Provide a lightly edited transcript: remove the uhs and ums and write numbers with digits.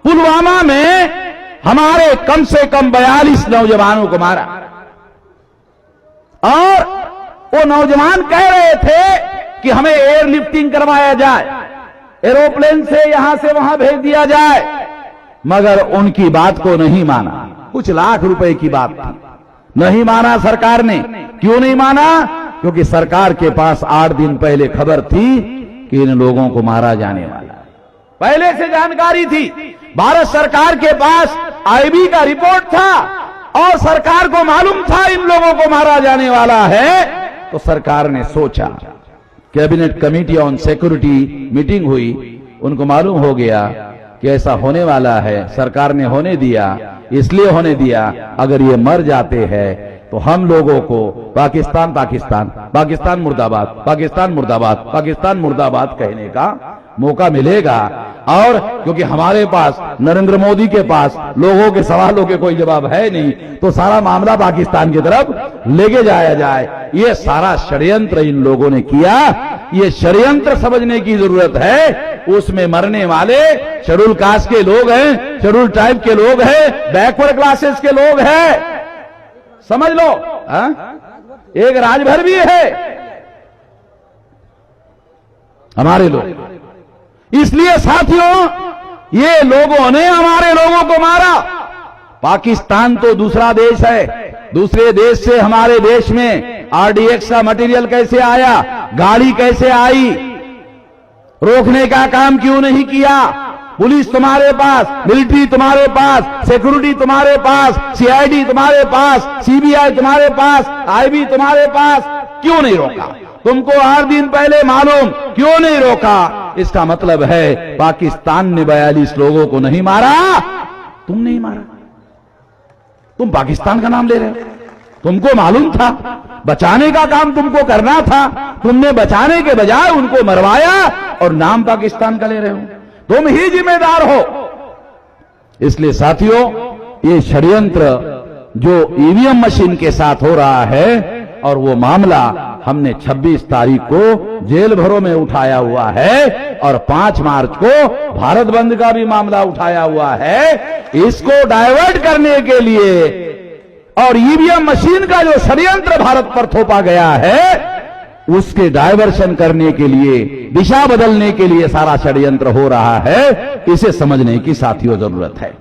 पुलवामा में हमारे कम से कम 42 नौजवानों को मारा, और वो नौजवान कह रहे थे कि हमें एयरलिफ्टिंग करवाया जाए, एरोप्लेन से यहां से वहां भेज दिया जाए, मगर उनकी बात को नहीं माना। कुछ लाख रुपए की बात थी, नहीं माना सरकार ने। क्यों नहीं माना? क्योंकि सरकार के पास 8 दिन पहले खबर थी कि इन लोगों को मारा जाने वाला है, पहले से जानकारी थी। भारत सरकार के पास आईबी का रिपोर्ट था और सरकार को मालूम था इन लोगों को मारा जाने वाला है। तो सरकार ने सोचा, cabinet committee on security meeting हुई, उनको मालूम हो गया कि ऐसा होने वाला है, सरकार ने होने दिया, इसलिए होने दिया अगर ये मर जाते हैं तो हम लोगों को पाकिस्तान पाकिस्तान पाकिस्तान मुर्दाबाद पाकिस्तान मुर्दाबाद पाकिस्तान मुर्दाबाद कहने का मौका मिलेगा। और क्योंकि हमारे पास नरेंद्र मोदी के पास लोगों के सवालों के कोई जवाब है नहीं, तो सारा मामला पाकिस्तान की तरफ लेके जाया जाए। ये सारा षड्यंत्र इन लोगों ने किया। ये षड्यंत्र समझने की जरूरत है। उसमें मरने वाले शेड्यूल कास्ट के लोग हैं, शेड्यूल ट्राइब के लोग हैं, बैकवर्ड क्लासेस के लोग हैं, समझ लो। एक राजभर भी है हमारे लोग। इसलिए साथियों, ये लोगों ने हमारे लोगों को मारा। पाकिस्तान तो दूसरा देश है, दूसरे देश से हमारे देश में आरडीएक्स का मटेरियल कैसे आया, गाड़ी कैसे आई, रोकने का काम क्यों नहीं किया? पुलिस तुम्हारे पास, मिलिट्री तुम्हारे पास, सिक्योरिटी तुम्हारे पास, सीआईडी तुम्हारे पास, सीबीआई तुम्हारे पास, आईबी तुम्हारे पास, क्यों नहीं रोका? तुमको 8 दिन पहले मालूम, क्यों नहीं रोका? इसका मतलब है पाकिस्तान ने 42 लोगों को नहीं मारा, तुम नहीं मारा। तुम पाकिस्तान का नाम ले रहे हो। तुमको मालूम था, बचाने का काम तुमको करना था, तुमने बचाने के बजाय उनको मरवाया और नाम पाकिस्तान का ले रहे हो। तुम ही जिम्मेदार हो। इसलिए साथियों, ये षड्यंत्र जो ईवीएम मशीन के साथ हो रहा है, और वो मामला हमने 26 तारीख को जेल भरों में उठाया हुआ है, और 5 मार्च को भारत बंद का भी मामला उठाया हुआ है। इसको डाइवर्ट करने के लिए और ईवीएम मशीन का जो षड्यंत्र भारत पर थोपा गया है, उसके डायवर्शन करने के लिए, दिशा बदलने के लिए सारा षड्यंत्र हो रहा है। इसे समझने की साथियों जरूरत है।